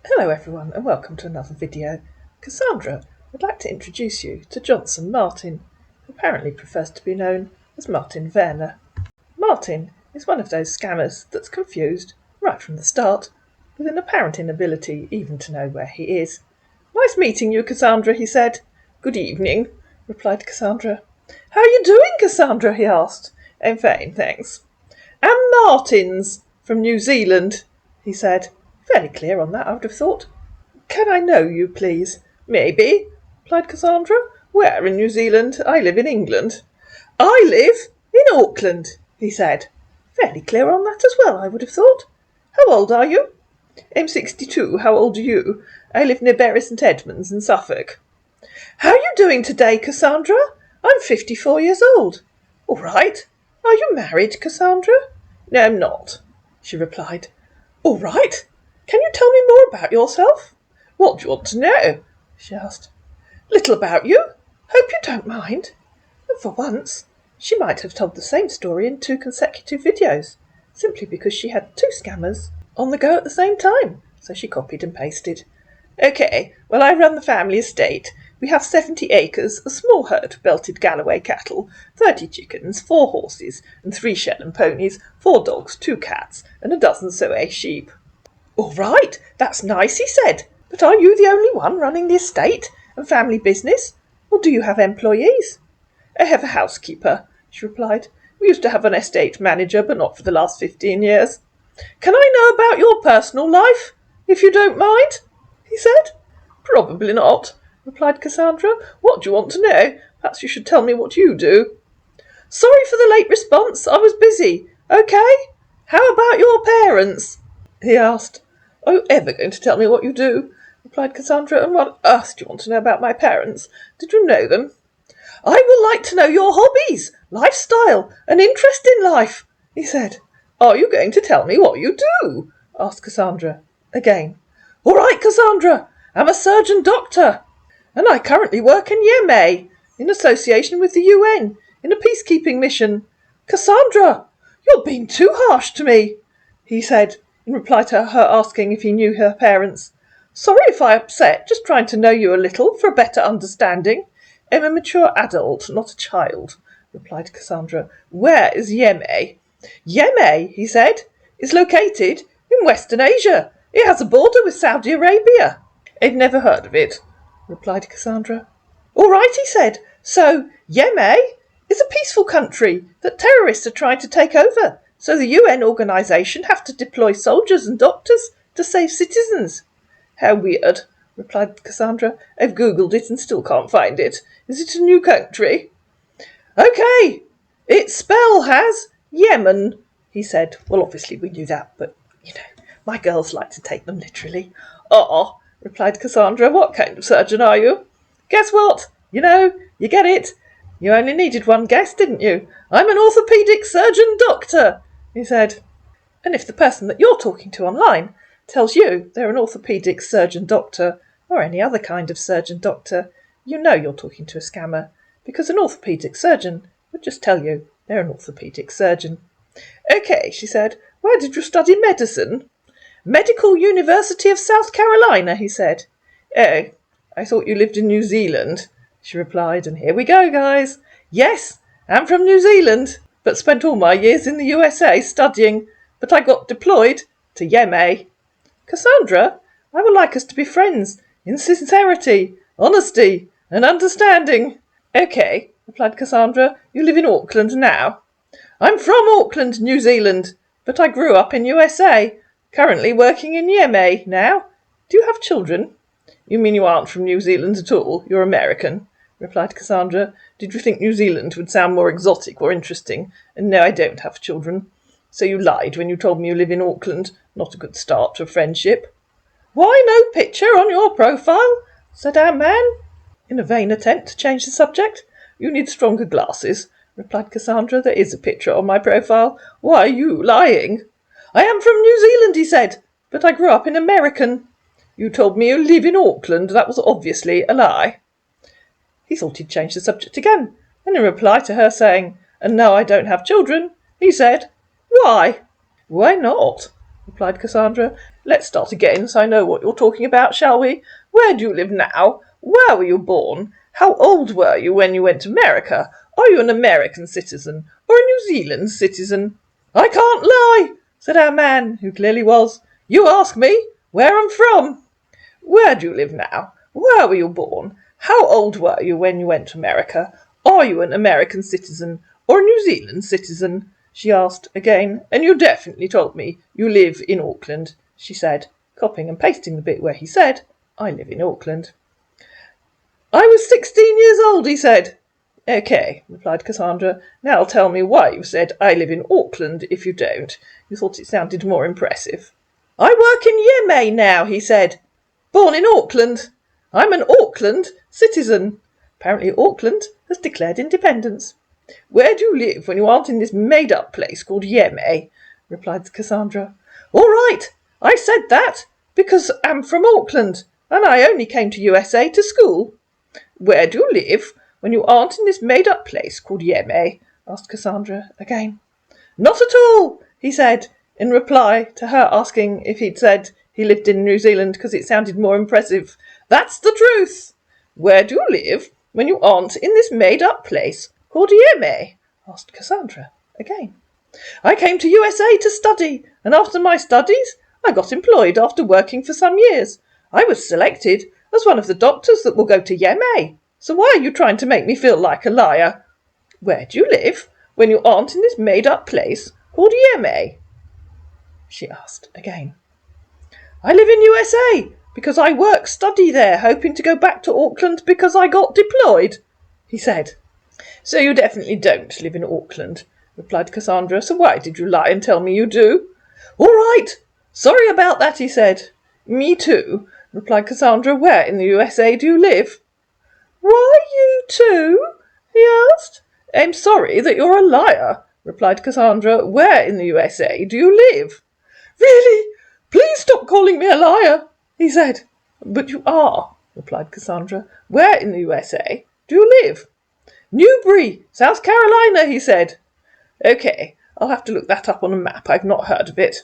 Hello everyone and welcome to another video. Cassandra would like to introduce you to Johnson Martin, who apparently prefers to be known as Martin Werner. Martin is one of those scammers that's confused, right from the start, with an apparent inability even to know where he is. "Nice meeting you, Cassandra," he said. "Good evening," replied Cassandra. "How are you doing, Cassandra?" he asked. "I'm fine, thanks." "I'm Martins, from New Zealand," he said. Fairly clear on that, I would have thought. "Can I know you, please?" "Maybe," replied Cassandra. "Where in New Zealand? I live in England." "I live in Auckland," he said. Fairly clear on that as well, I would have thought. "How old are you?" "I'm 62. How old are you?" "I live near Bury St Edmunds in Suffolk." "How are you doing today, Cassandra?" "I'm 54 years old." "All right. Are you married, Cassandra?" "No, I'm not," she replied. "All right. Can you tell me more about yourself?" "What do you want to know?" she asked. "Little about you. Hope you don't mind." And for once, she might have told the same story in 2 consecutive videos, simply because she had 2 scammers on the go at the same time, so she copied and pasted. "Okay, well, I run the family estate. We have 70 acres, a small herd of belted Galloway cattle, 30 chickens, 4 horses, and 3 Shetland ponies, 4 dogs, 2 cats, and a dozen Soay sheep." "All right, that's nice," he said. "But are you the only one running the estate and family business, or do you have employees?" "I have a housekeeper," she replied. "We used to have an estate manager, but not for the last 15 years. "Can I know about your personal life, if you don't mind?" he said. "Probably not," replied Cassandra. "What do you want to know? Perhaps you should tell me what you do." "Sorry for the late response. I was busy. Okay. How about your parents?" he asked. "Are you ever going to tell me what you do?" replied Cassandra. "And what on earth do you want to know about my parents? Did you know them?" "I would like to know your hobbies, lifestyle, and interest in life," he said. "Are you going to tell me what you do?" asked Cassandra again. "All right, Cassandra. I'm a surgeon doctor, and I currently work in Yemen, in association with the UN, in a peacekeeping mission." "Cassandra, you're being too harsh to me," he said, in reply to her asking if he knew her parents. "Sorry if I upset, just trying to know you a little for a better understanding." "I'm a mature adult, not a child," replied Cassandra. "Where is Yemen?" "Yemen," he said, "is located in Western Asia. It has a border with Saudi Arabia." "I've never heard of it," replied Cassandra. "All right," he said. "So Yemen is a peaceful country that terrorists are trying to take over. So the UN organisation have to deploy soldiers and doctors to save citizens." "How weird," replied Cassandra. "I've googled it and still can't find it. Is it a new country?" "Okay, its spell has Yemen," he said. Well, obviously we knew that, but, my girls like to take them literally. "Oh," replied Cassandra. "What kind of surgeon are you?" "Guess what? You get it. You only needed one guess, didn't you? I'm an orthopedic surgeon doctor," he said. And if the person that you're talking to online tells you they're an orthopedic surgeon doctor, or any other kind of surgeon doctor, you know you're talking to a scammer, because an orthopedic surgeon would just tell you they're an orthopedic surgeon. "Okay," she said. "Where did you study medicine?" "Medical University of South Carolina," he said. "Oh, I thought you lived in New Zealand," she replied. And here we go, guys. "Yes, I'm from New Zealand, but spent all my years in the USA studying, but I got deployed to Yemen." "Cassandra, I would like us to be friends in sincerity, honesty, and understanding." "Okay," replied Cassandra. "You live in Auckland now?" "I'm from Auckland, New Zealand, but I grew up in USA. Currently working in Yemen now. Do you have children?" "You mean you aren't from New Zealand at all? You're American," replied Cassandra. "Did you think New Zealand would sound more exotic or interesting? And no, I don't have children. So you lied when you told me you live in Auckland. Not a good start to a friendship." "Why no picture on your profile?" said our man, in a vain attempt to change the subject. "You need stronger glasses," replied Cassandra. "There is a picture on my profile. Why are you lying?" "I am from New Zealand," he said, "but I grew up in American." "You told me you live in Auckland. That was obviously a lie." He thought he'd change the subject again, and in reply to her saying, "And no, I don't have children," he said, "Why?" "Why not?" replied Cassandra. Let's start again so I know what you're talking about, shall we? Where do you live now? Where were you born? How old were you when you went to America? Are you an American citizen or a New Zealand citizen? I can't lie, said our man, who clearly was. You ask me where I'm from. Where do you live now? Where were you born? How old were you when you went to America? Are you an American citizen or a New Zealand citizen? She asked again. And you definitely told me you live in Auckland, she said, copying and pasting the bit where he said, I live in Auckland. I was 16 years old, he said. OK, replied Cassandra. Now tell me why you said I live in Auckland if you don't. You thought it sounded more impressive. I work in Yeme now, he said. Born in Auckland. I'm an Auckland citizen. Apparently Auckland has declared independence. Where do you live when you aren't in this made-up place called Yeme? Replied Cassandra. All right, I said that because I'm from Auckland and I only came to USA to school. Where do you live when you aren't in this made-up place called Yeme? Asked Cassandra again. Not at all, he said, in reply to her asking if he'd said he lived in New Zealand because it sounded more impressive. That's the truth. Where do you live when you aren't in this made-up place called Yeme? Asked Cassandra again. I came to USA to study, and after my studies I got employed after working for some years. I was selected as one of the doctors that will go to Yeme. So why are you trying to make me feel like a liar? Where do you live when you aren't in this made-up place called Yeme? She asked again. I live in USA because I study there, hoping to go back to Auckland because I got deployed, he said. So you definitely don't live in Auckland, replied Cassandra. So why did you lie and tell me you do? All right, sorry about that, he said. Me too, replied Cassandra. Where in the USA do you live? Why you too? He asked. I'm sorry that you're a liar, replied Cassandra. Where in the USA do you live? Really? Please stop calling me a liar, he said. But you are, replied Cassandra. Where in the USA do you live? Newbury, South Carolina, he said. OK, I'll have to look that up on a map. I've not heard of it.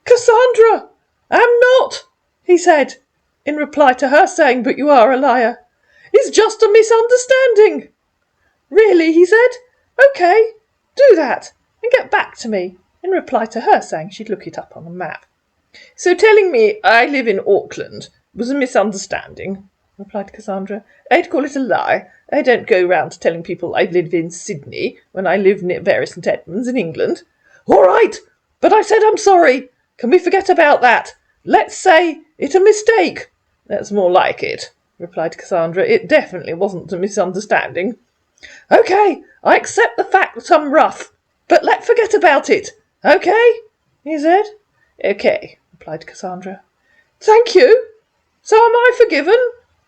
Cassandra, I'm not, he said, in reply to her saying, but you are a liar. It's just a misunderstanding. Really, he said. OK, do that and get back to me, in reply to her saying she'd look it up on a map. So telling me I live in Auckland was a misunderstanding, replied Cassandra. I'd call it a lie. I don't go round telling people I live in Sydney when I live near Bury St Edmunds in England. All right, but I said I'm sorry. Can we forget about that? Let's say it a mistake. That's more like it, replied Cassandra. It definitely wasn't a misunderstanding. OK, I accept the fact that I'm rough, but let's forget about it. OK, he said. OK, replied Cassandra. Thank you. So am I forgiven?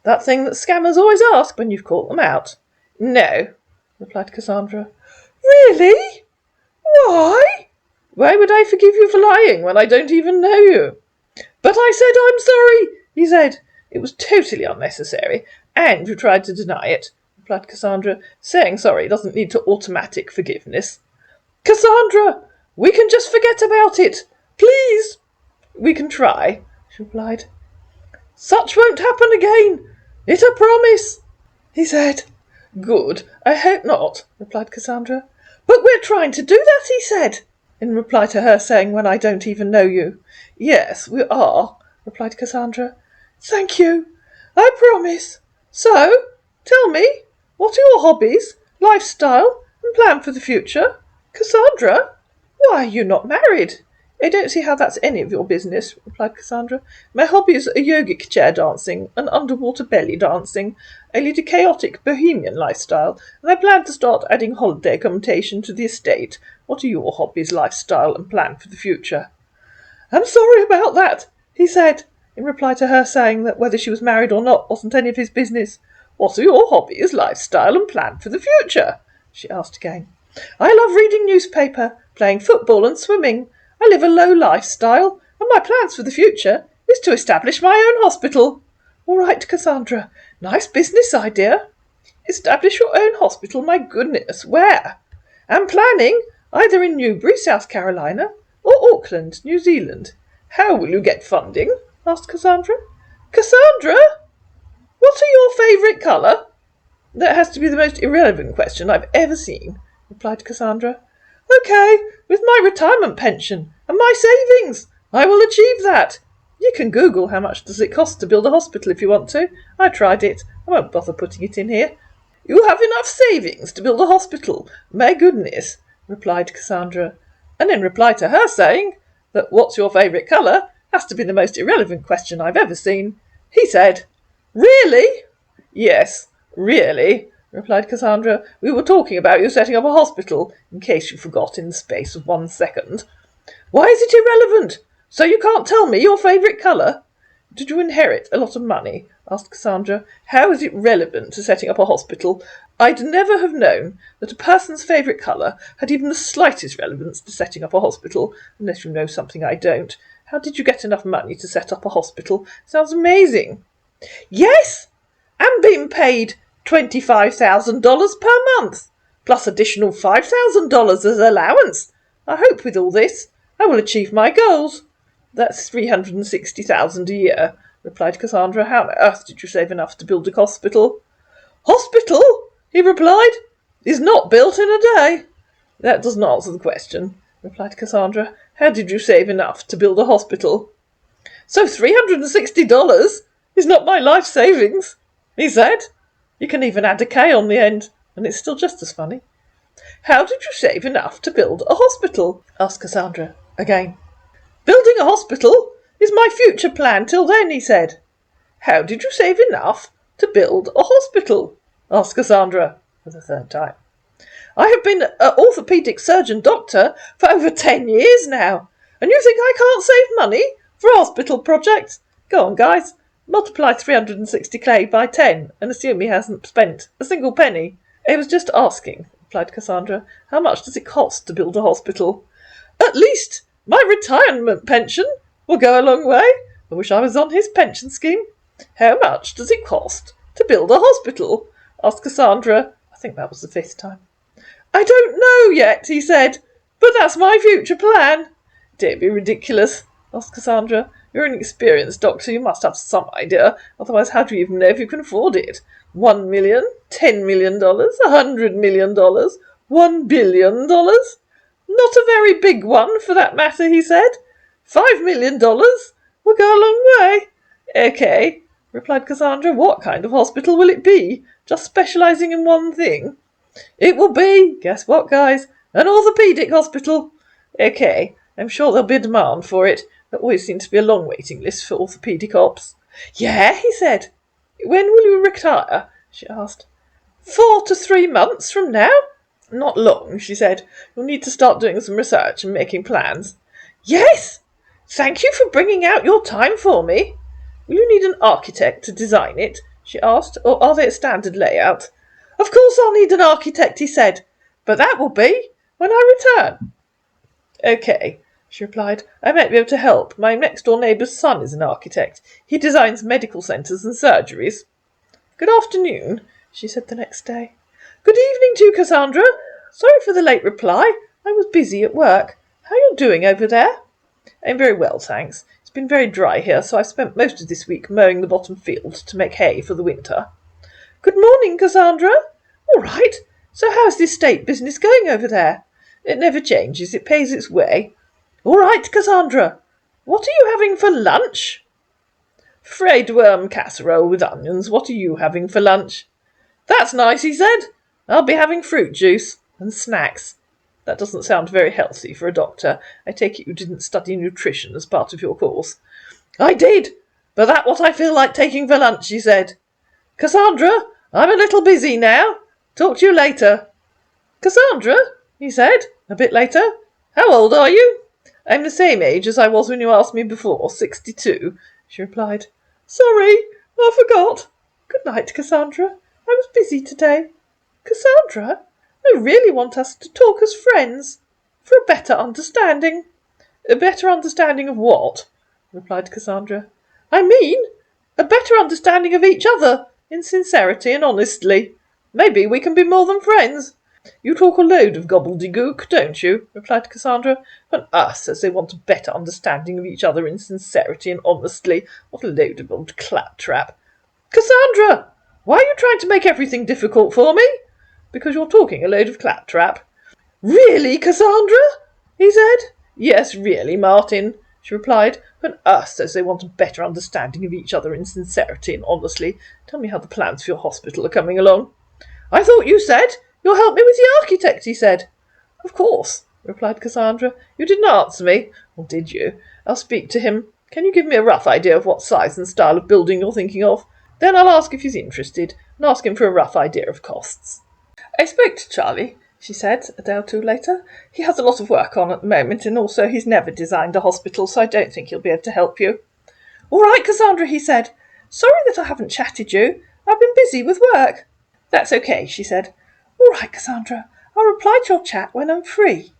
That thing that scammers always ask when you've caught them out. No, replied Cassandra. Really? Why? Why would I forgive you for lying when I don't even know you? But I said I'm sorry, he said. It was totally unnecessary, and you tried to deny it, replied Cassandra. Saying sorry doesn't lead to automatic forgiveness. Cassandra, we can just forget about it. Please. We can try, she replied. Such won't happen again. It's a promise, he said. Good, I hope not, replied Cassandra. But we're trying to do that, he said, in reply to her saying, when I don't even know you. Yes, we are, replied Cassandra. Thank you, I promise. So, tell me, what are your hobbies, lifestyle, and plan for the future? Cassandra, why are you not married? I don't see how that's any of your business, replied Cassandra. My hobbies are yogic chair dancing and underwater belly dancing. I lead a chaotic bohemian lifestyle, and I plan to start adding holiday accommodation to the estate. What are your hobbies, lifestyle, and plan for the future? I'm sorry about that, he said, in reply to her saying that whether she was married or not wasn't any of his business. What are your hobbies, lifestyle, and plan for the future? She asked again. I love reading newspaper, playing football and swimming. I live a low lifestyle, and my plans for the future is to establish my own hospital. All right, Cassandra, nice business idea. Establish your own hospital, my goodness, where? I'm planning either in Newbury, South Carolina, or Auckland, New Zealand? How will you get funding? Asked Cassandra. Cassandra, what are your favourite colour? That has to be the most irrelevant question I've ever seen, replied Cassandra. OK, with my retirement pension and my savings, I will achieve that. You can Google how much does it cost to build a hospital if you want to. I tried it. I won't bother putting it in here. You have enough savings to build a hospital. My goodness, replied Cassandra, and in reply to her saying that what's your favourite colour has to be the most irrelevant question I've ever seen, he said, Really? Yes, really, replied Cassandra. We were talking about you setting up a hospital, in case you forgot in the space of 1 second. Why is it irrelevant? So you can't tell me your favourite colour? Did you inherit a lot of money? Asked Cassandra. How is it relevant to setting up a hospital? I'd never have known that a person's favourite colour had even the slightest relevance to setting up a hospital, unless you know something I don't. How did you get enough money to set up a hospital? Sounds amazing. Yes, and being paid $25,000 per month, plus additional $5,000 as allowance. I hope with all this I will achieve my goals. That's $360,000 a year, replied Cassandra. How on earth did you save enough to build a hospital? Hospital, he replied, is not built in a day. That doesn't answer the question, replied Cassandra. How did you save enough to build a hospital? So $360 is not my life savings, he said. You can even add a K on the end, and it's still just as funny. How did you save enough to build a hospital? Asked Cassandra again. Building a hospital is my future plan till then, he said. How did you save enough to build a hospital? Asked Cassandra for the third time. I have been an orthopedic surgeon doctor for over 10 years now, and you think I can't save money for hospital projects? Go on, guys. Multiply 360k by 10 and assume he hasn't spent a single penny. I was just asking, replied Cassandra. How much does it cost to build a hospital? At least my retirement pension will go a long way. I wish I was on his pension scheme. How much does it cost to build a hospital? Asked Cassandra. I think that was the 5th time. I don't know yet, he said, but that's my future plan. Don't be ridiculous, asked Cassandra. You're an experienced doctor, you must have some idea, otherwise how do you even know if you can afford it? $1 million, $10 million, $100 million, $1 billion? Not a very big one, for that matter, he said. $5 million will go a long way. OK, replied Cassandra. What kind of hospital will it be? Just specialising in one thing? It will be, guess what, guys, an orthopedic hospital. OK, I'm sure there'll be a demand for it. There always seems to be a long waiting list for orthopedic ops. Yeah, he said. When will you retire? She asked. 4 to 3 months from now. Not long, she said. You'll need to start doing some research and making plans. Yes! Thank you for bringing out your time for me. Will you need an architect to design it? She asked. Or are they a standard layout? Of course I'll need an architect, he said. But that will be when I return. OK, she replied. I might be able to help. My next-door neighbour's son is an architect. He designs medical centres and surgeries. Good afternoon, she said the next day. Good evening to you, Cassandra. Sorry for the late reply. I was busy at work. How are you doing over there? I'm very well, thanks. It's been very dry here, so I've spent most of this week mowing the bottom field to make hay for the winter. Good morning, Cassandra. All right. So how's the estate business going over there? It never changes. It pays its way. All right, Cassandra. What are you having for lunch? Fried worm casserole with onions. What are you having for lunch? That's nice, he said. I'll be having fruit juice and snacks. That doesn't sound very healthy for a doctor. I take it you didn't study nutrition as part of your course. I did, but that's what I feel like taking for lunch, she said. Cassandra, I'm a little busy now. Talk to you later. Cassandra, he said, a bit later. How old are you? I'm the same age as I was when you asked me before, 62, she replied. Sorry, I forgot. Good night, Cassandra. I was busy today. Cassandra, I really want us to talk as friends, for a better understanding. A better understanding of what? Replied Cassandra. I mean, a better understanding of each other, in sincerity and honestly. Maybe we can be more than friends. You talk a load of gobbledygook, don't you? Replied Cassandra. And us says they want a better understanding of each other in sincerity and honesty. What a load of old claptrap. Cassandra! Why are you trying to make everything difficult for me? Because you're talking a load of claptrap. Really, Cassandra? He said. Yes, really, Martin, she replied. But us says they want a better understanding of each other in sincerity and honesty. Tell me how the plans for your hospital are coming along. I thought you said you'll help me with the architect, he said. Of course, replied Cassandra. You didn't answer me. Or did you? I'll speak to him. Can you give me a rough idea of what size and style of building you're thinking of? Then I'll ask if he's interested, and ask him for a rough idea of costs. I spoke to Charlie, she said, a day or two later. He has a lot of work on at the moment, and also he's never designed a hospital, so I don't think he'll be able to help you. All right, Cassandra, he said. Sorry that I haven't chatted you. I've been busy with work. That's okay, she said. All right, Cassandra. I'll reply to your chat when I'm free.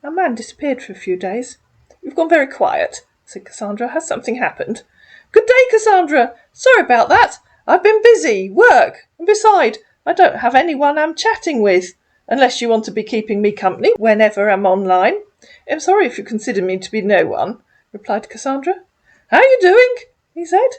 Our man disappeared for a few days. You've gone very quiet, said Cassandra. Has something happened? Good day, Cassandra. Sorry about that. I've been busy, work, and beside, I don't have anyone I'm chatting with, unless you want to be keeping me company whenever I'm online. I'm sorry if you consider me to be no one, replied Cassandra. How are you doing? He said.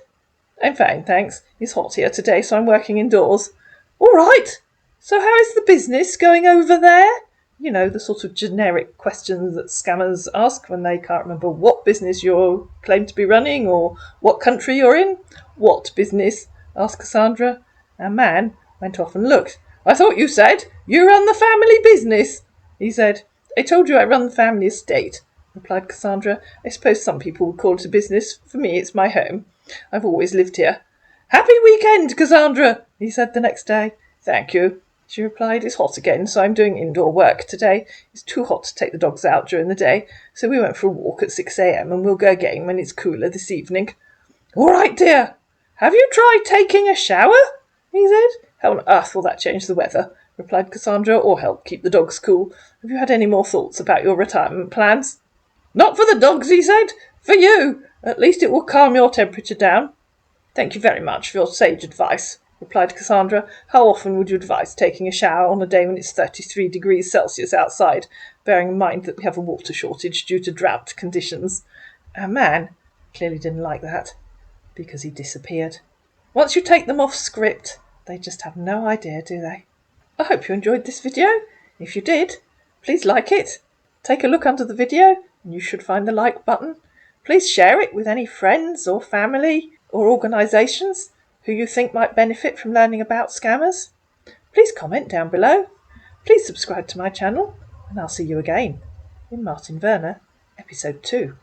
I'm fine, thanks. It's hot here today, so I'm working indoors. All right. So how is the business going over there? You know, the sort of generic questions that scammers ask when they can't remember what business you claim to be running or what country you're in. What business? Asked Cassandra. Our man went off and looked. I thought you said you run the family business, he said. I told you I run the family estate, replied Cassandra. I suppose some people would call it a business. For me, it's my home. I've always lived here. Happy weekend, Cassandra, he said the next day. Thank you, she replied. It's hot again, so I'm doing indoor work today. It's too hot to take the dogs out during the day, so we went for a walk at 6 a.m. and we'll go again when it's cooler this evening. All right, dear. Have you tried taking a shower? He said. How on earth will that change the weather? Replied Cassandra, or help keep the dogs cool. Have you had any more thoughts about your retirement plans? Not for the dogs, he said. For you. At least it will calm your temperature down. Thank you very much for your sage advice, replied Cassandra. How often would you advise taking a shower on a day when it's 33 degrees Celsius outside, bearing in mind that we have a water shortage due to drought conditions? Our man clearly didn't like that, because he disappeared. Once you take them off script, they just have no idea, do they? I hope you enjoyed this video. If you did, please like it. Take a look under the video and you should find the like button. Please share it with any friends or family or organisations who you think might benefit from learning about scammers. Please comment down below. Please subscribe to my channel, and I'll see you again in Martin Werner, episode 2.